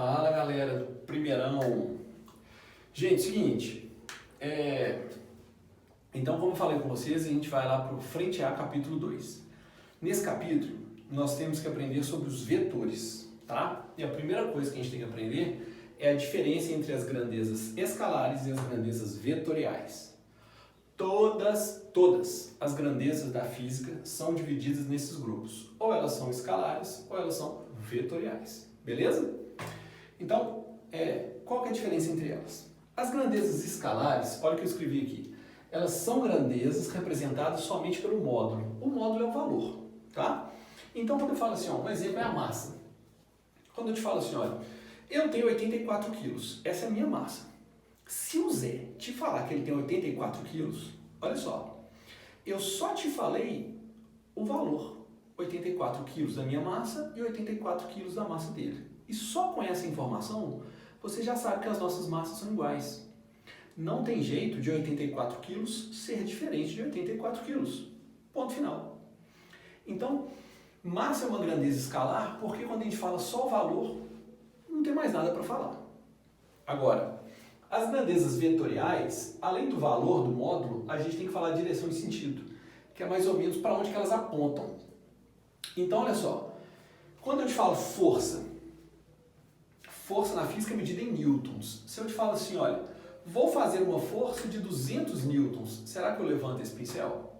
Fala galera do primeirão. Gente, seguinte, então como eu falei com vocês, a gente vai lá para o Frente A capítulo 2. Nesse capítulo, nós temos que aprender sobre os vetores, tá? E a primeira coisa que a gente tem que aprender é a diferença entre as grandezas escalares e as grandezas vetoriais. Todas as grandezas da física são divididas nesses grupos. Ou elas são escalares, ou elas são vetoriais. Beleza? Então, qual que é a diferença entre elas? As grandezas escalares, olha o que eu escrevi aqui, elas são grandezas representadas somente pelo módulo. O módulo é o valor, tá? Então, quando eu falo assim, um exemplo é a massa. Quando eu te falo assim, olha, eu tenho 84 quilos, essa é a minha massa. Se o Zé te falar que ele tem 84 quilos, olha só, eu só te falei o valor, 84 quilos da minha massa e 84 quilos da massa dele. E só com essa informação, você já sabe que as nossas massas são iguais. Não tem jeito de 84 quilos ser diferente de 84 quilos. Ponto final. Então, massa é uma grandeza escalar porque quando a gente fala só o valor, não tem mais nada para falar. Agora, as grandezas vetoriais, além do valor do módulo, a gente tem que falar de direção e sentido, que é mais ou menos para onde que elas apontam. Então, olha só, quando eu te falo força na física é medida em newtons. Se eu te falo assim, olha, vou fazer uma força de 200 newtons, será que eu levanto esse pincel?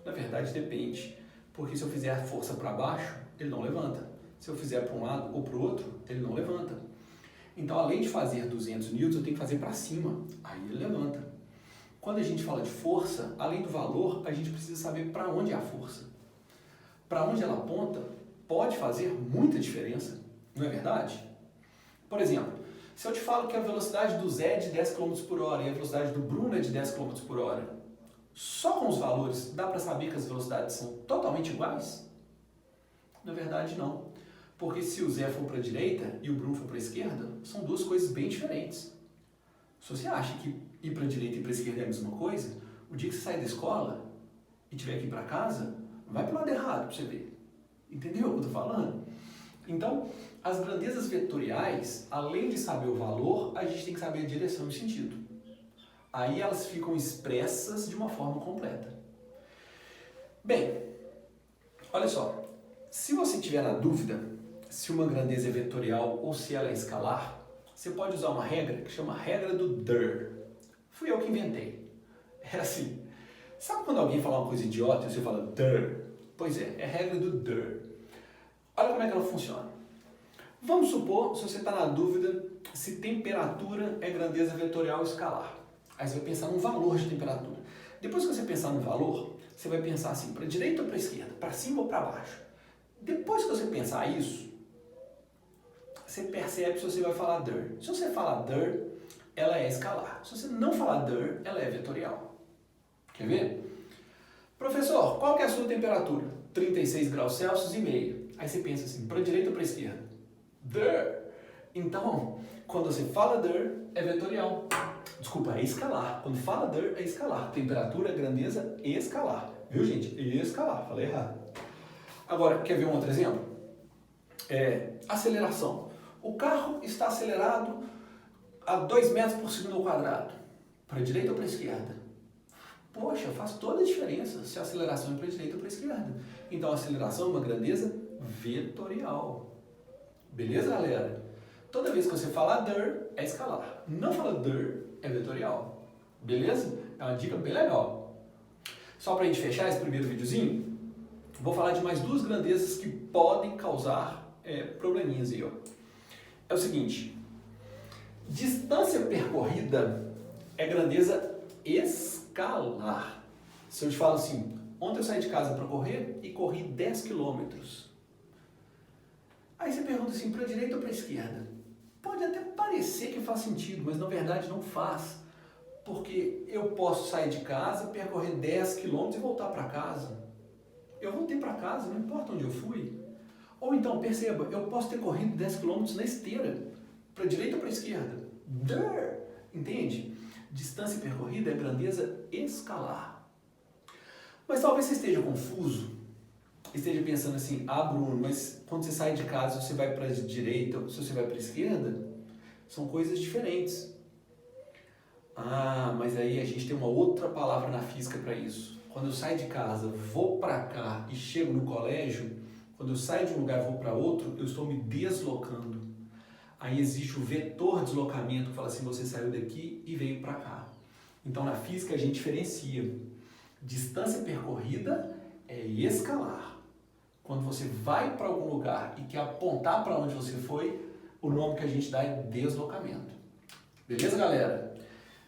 Na verdade, depende, porque se eu fizer a força para baixo, ele não levanta. Se eu fizer para um lado ou para o outro, ele não levanta. Então, além de fazer 200 newtons, eu tenho que fazer para cima, aí ele levanta. Quando a gente fala de força, além do valor, a gente precisa saber para onde é a força. Para onde ela aponta, pode fazer muita diferença, não é verdade? Por exemplo, se eu te falo que a velocidade do Zé é de 10 km por hora e a velocidade do Bruno é de 10 km por hora, só com os valores dá para saber que as velocidades são totalmente iguais? Na verdade, não. Porque se o Zé for para a direita e o Bruno for para a esquerda, são duas coisas bem diferentes. Se você acha que ir para a direita e para a esquerda é a mesma coisa, o dia que você sair da escola e tiver que ir para casa, vai para o lado errado para você ver. Entendeu o que eu estou falando? Então, as grandezas vetoriais, além de saber o valor, a gente tem que saber a direção e o sentido. Aí elas ficam expressas de uma forma completa. Bem, olha só, se você tiver na dúvida se uma grandeza é vetorial ou se ela é escalar, você pode usar uma regra que chama regra do DER. Fui eu que inventei. É assim, sabe quando alguém fala uma coisa idiota e você fala DER? Pois é a regra do DER. Olha como é que ela funciona. Vamos supor, se você está na dúvida, se temperatura é grandeza vetorial ou escalar. Aí você vai pensar num valor de temperatura. Depois que você pensar no valor, você vai pensar assim, para a direita ou para a esquerda, para cima ou para baixo. Depois que você pensar isso, você percebe se você vai falar DER. Se você falar DER, ela é escalar. Se você não falar DER, ela é vetorial. Quer ver? Professor, qual que é a sua temperatura? 36 graus Celsius e meio. Aí você pensa assim, para a direita ou para a esquerda? DER. Então, quando você fala DER, é vetorial. Desculpa, é escalar. Quando fala DER, é escalar. Temperatura é grandeza escalar. Viu, gente? Escalar. Falei errado. Agora, quer ver um outro exemplo? Aceleração. O carro está acelerado a 2 metros por segundo ao quadrado. Para a direita ou para a esquerda? Poxa, faz toda a diferença se a aceleração é para a direita ou para a esquerda. Então, a aceleração é uma grandeza vetorial. Beleza, galera? Toda vez que você falar DER, é escalar. Não falar DER, é vetorial. Beleza? É uma dica bem legal. Só para a gente fechar esse primeiro videozinho, vou falar de mais duas grandezas que podem causar probleminhas aí, ó. É o seguinte, distância percorrida é grandeza escalar. Se eu te falo assim, ontem eu saí de casa para correr e corri 10 quilômetros. Aí você pergunta assim, para a direita ou para a esquerda? Pode até parecer que faz sentido, mas na verdade não faz. Porque eu posso sair de casa, percorrer 10 quilômetros e voltar para casa. Eu voltei para casa, não importa onde eu fui. Ou então, perceba, eu posso ter corrido 10 km na esteira, para a direita ou para a esquerda. DER, entende? Distância percorrida é grandeza escalar. Mas talvez você esteja confuso esteja pensando assim, ah, Bruno, mas quando você sai de casa, você vai para a direita ou se você vai para a esquerda, são coisas diferentes. Ah, mas aí a gente tem uma outra palavra na física para isso. Quando eu saio de casa, vou para cá e chego no colégio, quando eu saio de um lugar e vou para outro, eu estou me deslocando. Aí existe o vetor deslocamento, que fala assim, você saiu daqui e veio para cá. Então na física a gente diferencia. Distância percorrida é escalar. Quando você vai para algum lugar e quer apontar para onde você foi, o nome que a gente dá é deslocamento. Beleza, galera?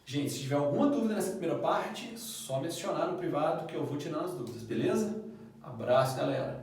Gente, se tiver alguma dúvida nessa primeira parte, só me acionar no privado que eu vou tirando as dúvidas, beleza? Abraço, galera!